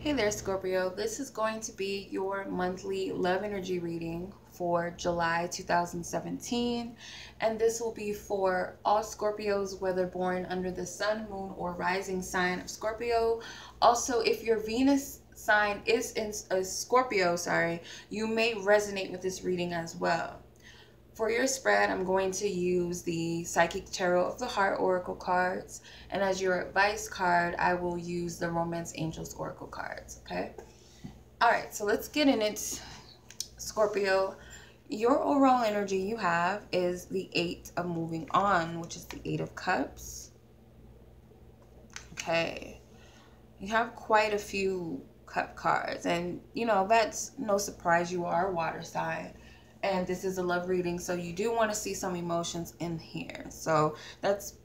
Hey there, Scorpio. This is going to be your monthly love energy reading for July 2017. And this will be for all Scorpios, whether born under the sun, moon, or rising sign of Scorpio. Also, if your Venus sign is in Scorpio, you may resonate with this reading as well. For your spread, I'm going to use the Psychic Tarot of the Heart Oracle cards. And as your advice card, I will use the Romance Angels Oracle cards, okay? All right, so let's get in it, Scorpio. Your overall energy you have is the 8 of Moving On, which is the 8 of Cups. Okay. You have quite a few cup cards. And, you know, that's no surprise. You are a water sign. And this is a love reading, so you do want to see some emotions in here. So let's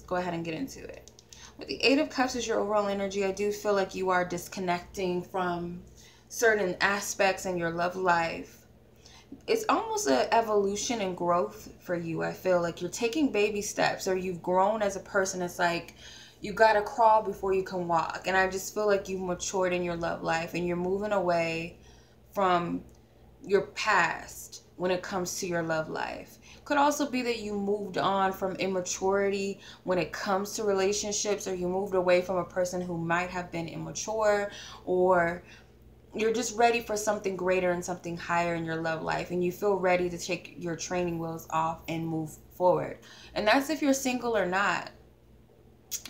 go ahead and get into it. With the 8 of Cups as your overall energy, I do feel like you are disconnecting from certain aspects in your love life. It's almost an evolution and growth for you. I feel like you're taking baby steps, or you've grown as a person. It's like you got to crawl before you can walk. And I just feel like you've matured in your love life, and you're moving away from your past when it comes to your love life. Could also be that you moved on from immaturity when it comes to relationships, or you moved away from a person who might have been immature, or you're just ready for something greater and something higher in your love life, and you feel ready to take your training wheels off and move forward. And that's if you're single or not.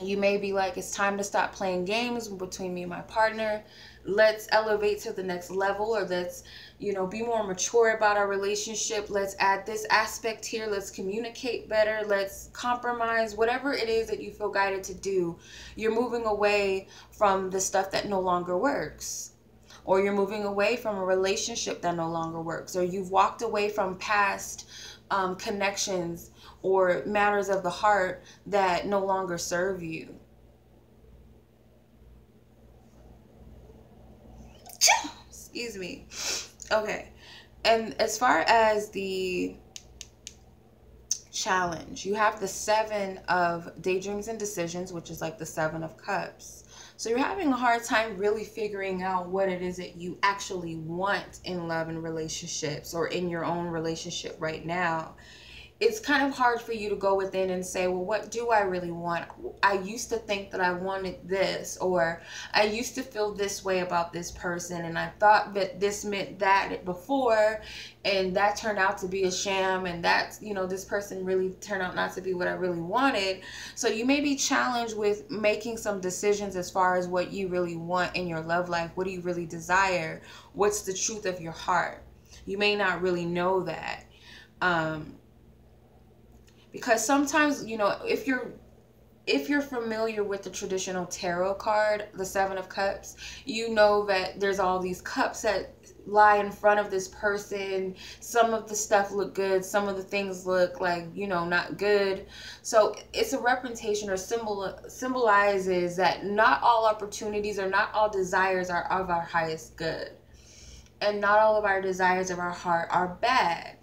You may be like, it's time to stop playing games between me and my partner. Let's elevate to the next level, or let's, be more mature about our relationship. Let's add this aspect here. Let's communicate better. Let's compromise. Whatever it is that you feel guided to do, you're moving away from the stuff that no longer works. Or you're moving away from a relationship that no longer works. Or you've walked away from past connections or matters of the heart that no longer serve you. Excuse me. Okay. And as far as the challenge, you have the 7 of Daydreams and Decisions, which is like the 7 of Cups. So you're having a hard time really figuring out what it is that you actually want in love and relationships, or in your own relationship right now. It's kind of hard for you to go within and say, well, what do I really want? I used to think that I wanted this, or I used to feel this way about this person, and I thought that this meant that before, and that turned out to be a sham, and that's, this person really turned out not to be what I really wanted. So you may be challenged with making some decisions as far as what you really want in your love life. What do you really desire? What's the truth of your heart? You may not really know that. Because sometimes, if you're familiar with the traditional tarot card, the 7 of Cups, you know that there's all these cups that lie in front of this person. Some of the stuff look good. Some of the things look like, not good. So it's a representation, or symbolizes that not all opportunities or not all desires are of our highest good. And not all of our desires of our heart are bad.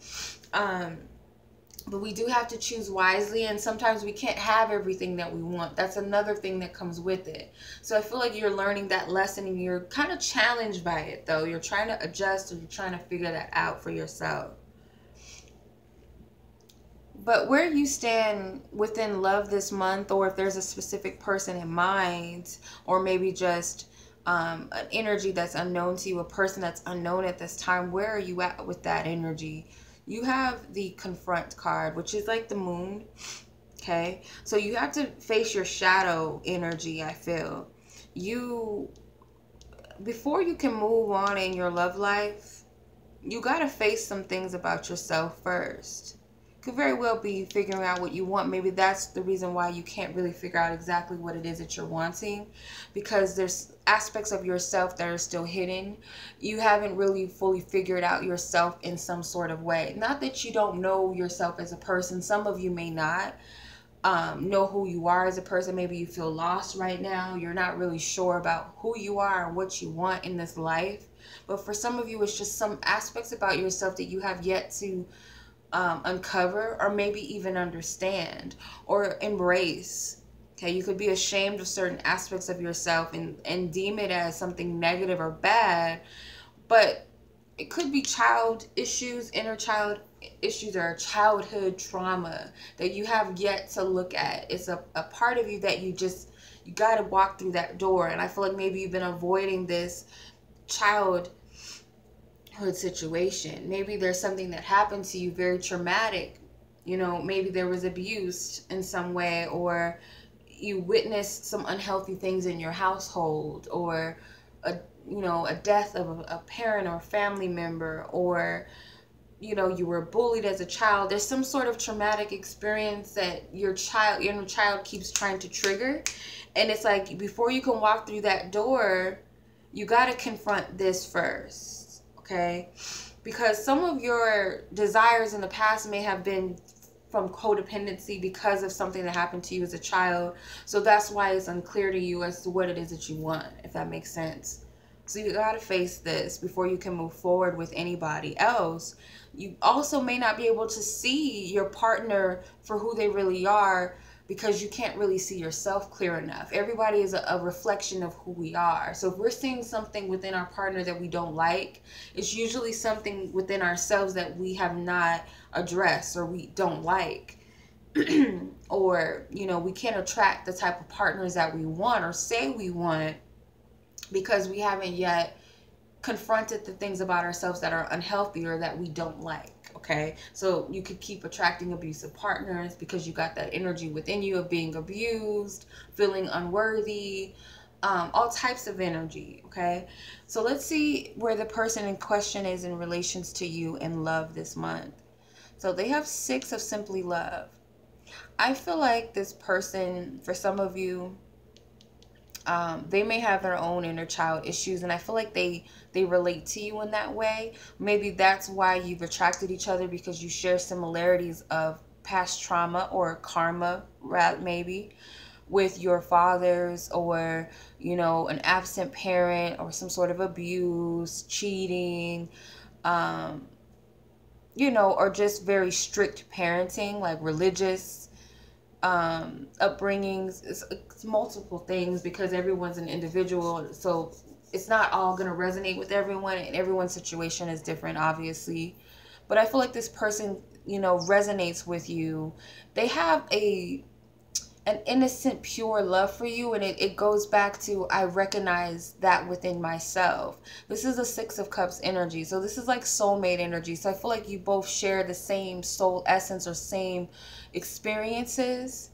But we do have to choose wisely, and sometimes we can't have everything that we want. That's another thing that comes with it. So I feel like you're learning that lesson, and you're kind of challenged by it, though. You're trying to adjust, or you're trying to figure that out for yourself. But where you stand within love this month, or if there's a specific person in mind, or maybe just an energy that's unknown to you, a person that's unknown at this time, where are you at with that energy? You have the Confront card, which is like the moon, okay? So you have to face your shadow energy, I feel. Before you can move on in your love life, you got to face some things about yourself first. Could very well be figuring out what you want. Maybe that's the reason why you can't really figure out exactly what it is that you're wanting, because there's aspects of yourself that are still hidden. You haven't really fully figured out yourself in some sort of way. Not that you don't know yourself as a person. Some of you may not know who you are as a person. Maybe you feel lost right now. You're not really sure about who you are and what you want in this life. But for some of you, it's just some aspects about yourself that you have yet to uncover, or maybe even understand or embrace. Okay, you could be ashamed of certain aspects of yourself and deem it as something negative or bad, but it could be child issues, inner child issues, or childhood trauma that you have yet to look at. It's a part of you that you got to walk through that door. And I feel like maybe you've been avoiding this childhood situation. Maybe there's something that happened to you very traumatic. You know, maybe there was abuse in some way, or you witnessed some unhealthy things in your household, or a death of a parent or family member, or you were bullied as a child. There's some sort of traumatic experience that your inner child keeps trying to trigger, and it's like before you can walk through that door, you got to confront this first, okay? Because some of your desires in the past may have been from codependency because of something that happened to you as a child. So that's why it's unclear to you as to what it is that you want, if that makes sense. So you got to face this before you can move forward with anybody else. You also may not be able to see your partner for who they really are because you can't really see yourself clear enough. Everybody is a reflection of who we are. So if we're seeing something within our partner that we don't like, it's usually something within ourselves that we have not addressed or we don't like. Or, we can't attract the type of partners that we want or say we want because we haven't yet confronted the things about ourselves that are unhealthy or that we don't like. Okay, so you could keep attracting abusive partners because you got that energy within you of being abused, feeling unworthy, all types of energy. Okay, so let's see where the person in question is in relations to you in love this month. So they have 6 of simply love. I feel like this person, for some of you, they may have their own inner child issues, and I feel like they relate to you in that way. Maybe that's why you've attracted each other, because you share similarities of past trauma or karma, maybe with your fathers, or an absent parent, or some sort of abuse, cheating, or just very strict parenting, like religious upbringings. It's multiple things because everyone's an individual, so it's not all going to resonate with everyone, and everyone's situation is different, obviously. But I feel like this person resonates with you. They have an innocent, pure love for you, and it goes back to, I recognize that within myself. This is a 6 of Cups energy, so this is like soulmate energy. So I feel like you both share the same soul essence or same experiences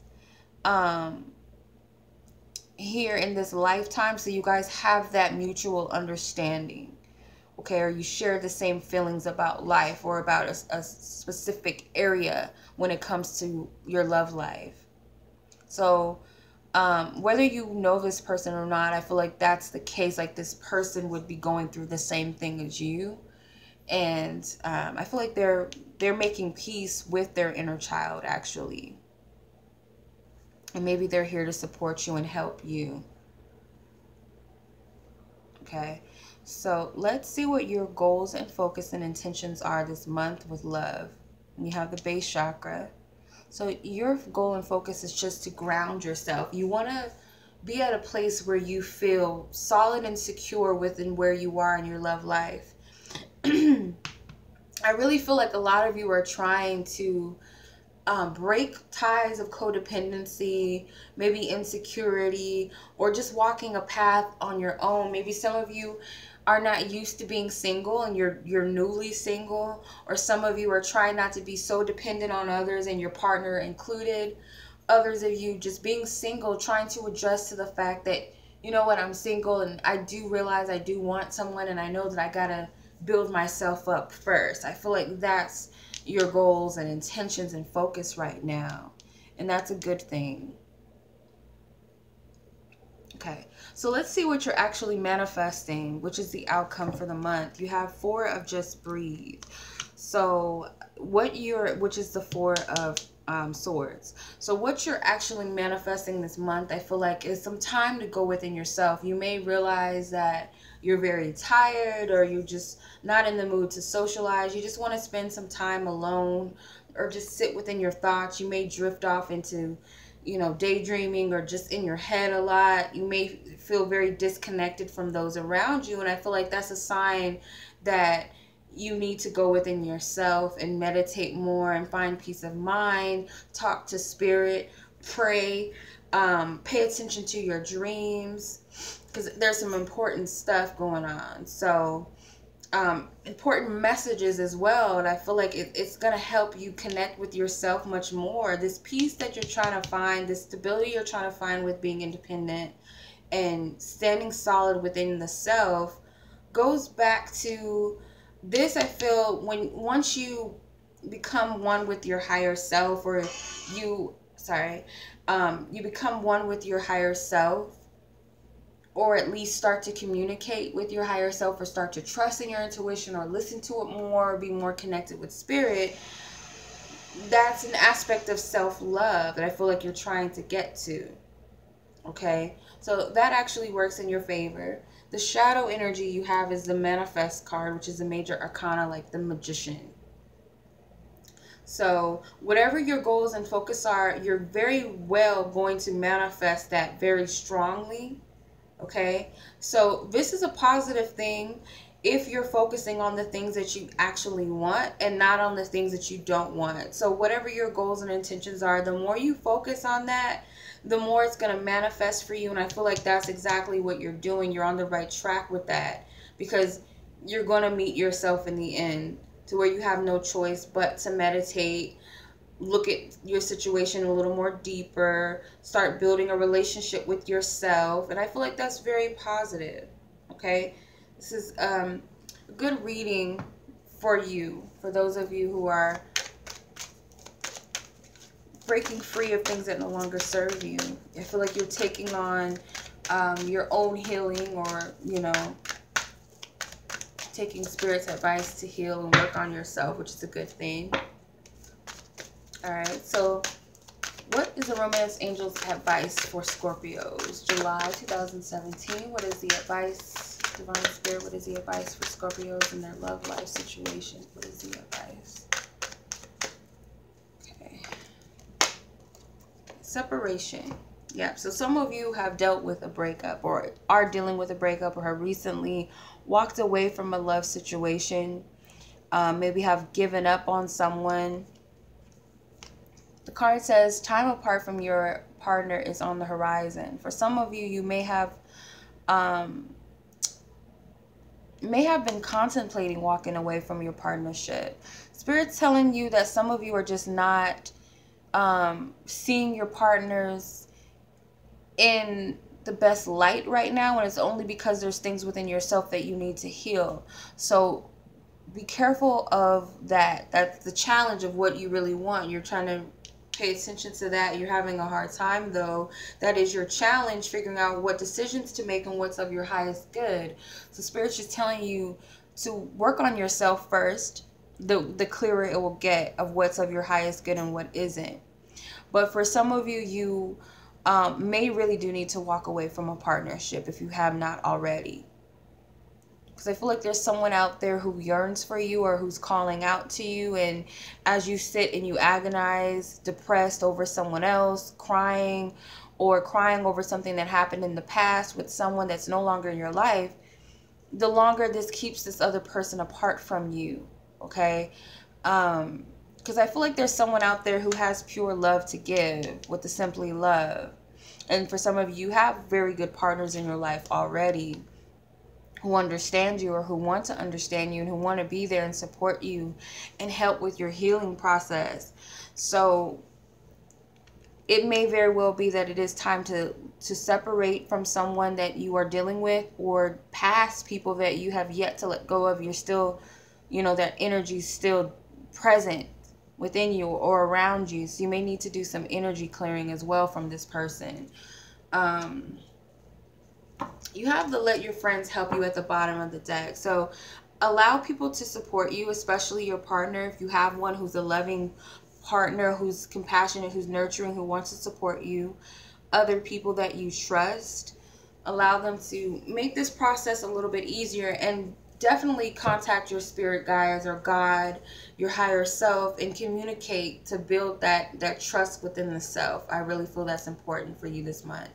here in this lifetime. So you guys have that mutual understanding, okay? Or you share the same feelings about life or about a specific area when it comes to your love life. So whether you know this person or not, I feel like that's the case. Like, this person would be going through the same thing as you, and I feel like they're making peace with their inner child, actually. And maybe they're here to support you and help you. Okay, so let's see what your goals and focus and intentions are this month with love. And you have the base chakra. So your goal and focus is just to ground yourself. You want to be at a place where you feel solid and secure within where you are in your love life. I really feel like a lot of you are trying to break ties of codependency, maybe insecurity, or just walking a path on your own. Maybe some of you are not used to being single and you're newly single, or some of you are trying not to be so dependent on others, and your partner included. Others of you just being single, trying to adjust to the fact that, you know what, I'm single and I do realize I do want someone, and I know that I gotta build myself up first. I feel like that's your goals and intentions and focus right now, and that's a good thing. Okay, so let's see what you're actually manifesting, which is the outcome for the month. You have 4 of just breathe. So which is the 4 of swords. So what you're actually manifesting this month, I feel like, is some time to go within yourself. You may realize that you're very tired, or you're just not in the mood to socialize. You just want to spend some time alone, or just sit within your thoughts. You may drift off into you know, daydreaming or just in your head a lot. You may feel very disconnected from those around you. And I feel like that's a sign that you need to go within yourself and meditate more and find peace of mind, talk to spirit, pray, pay attention to your dreams, because there's some important stuff going on. So important messages as well, and I feel like it's going to help you connect with yourself much more. This peace that you're trying to find, this stability you're trying to find with being independent and standing solid within the self, goes back to this. I feel once you become one with your higher self, or you become one with your higher self, or at least start to communicate with your higher self, or start to trust in your intuition, or listen to it more, or be more connected with spirit, that's an aspect of self-love that I feel like you're trying to get to. Okay, so that actually works in your favor. The shadow energy you have is the manifest card, which is a major arcana, like the magician. So whatever your goals and focus are, you're very well going to manifest that very strongly. Okay, so this is a positive thing if you're focusing on the things that you actually want and not on the things that you don't want. So whatever your goals and intentions are, the more you focus on that, the more it's going to manifest for you. And I feel like that's exactly what you're doing. You're on the right track with that, because you're going to meet yourself in the end, to where you have no choice but to meditate, look at your situation a little more deeper, start building a relationship with yourself. And I feel like that's very positive. Okay, this is a good reading for you, for those of you who are breaking free of things that no longer serve you. I feel like you're taking on your own healing, or, you know, taking spirit's advice to heal and work on yourself, which is a good thing. Alright, so what is the romance angel's advice for Scorpios? July 2017. What is the advice? Divine Spirit, what is the advice for Scorpios in their love life situation? What is the advice? Okay. Separation. Yep, so some of you have dealt with a breakup, or are dealing with a breakup, or have recently walked away from a love situation. Maybe have given up on someone. The card says time apart from your partner is on the horizon. For some of you, you may have been contemplating walking away from your partnership. Spirit's telling you that some of you are just not seeing your partners in the best light right now, and it's only because there's things within yourself that you need to heal. So be careful of that. That's the challenge of what you really want. You're trying to pay attention to that. You're having a hard time, though. That is your challenge, figuring out what decisions to make and what's of your highest good. So Spirit's just telling you to work on yourself first. The clearer it will get of what's of your highest good and what isn't. But for some of you, you may really do need to walk away from a partnership if you have not already. Because I feel like there's someone out there who yearns for you, or who's calling out to you. And as you sit and you agonize, depressed over someone else, crying over something that happened in the past with someone that's no longer in your life, the longer this keeps this other person apart from you. Okay? Because I feel like there's someone out there who has pure love to give, with the simply love. And for some of you, you have very good partners in your life already, who understand you, or who want to understand you, and who want to be there and support you and help with your healing process. So it may very well be that it is time to separate from someone that you are dealing with, or past people that you have yet to let go of. You're still, you know, that energy is still present within you or around you. So you may need to do some energy clearing as well from this person. You have the let your friends help you at the bottom of the deck. So allow people to support you, especially your partner. If you have one who's a loving partner, who's compassionate, who's nurturing, who wants to support you, other people that you trust, allow them to make this process a little bit easier. And definitely contact your spirit guides or God, your higher self, and communicate to build that trust within the self. I really feel that's important for you this month.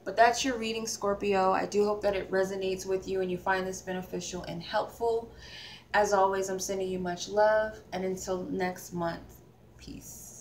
But that's your reading, Scorpio. I do hope that it resonates with you and you find this beneficial and helpful. As always, I'm sending you much love, and until next month, peace.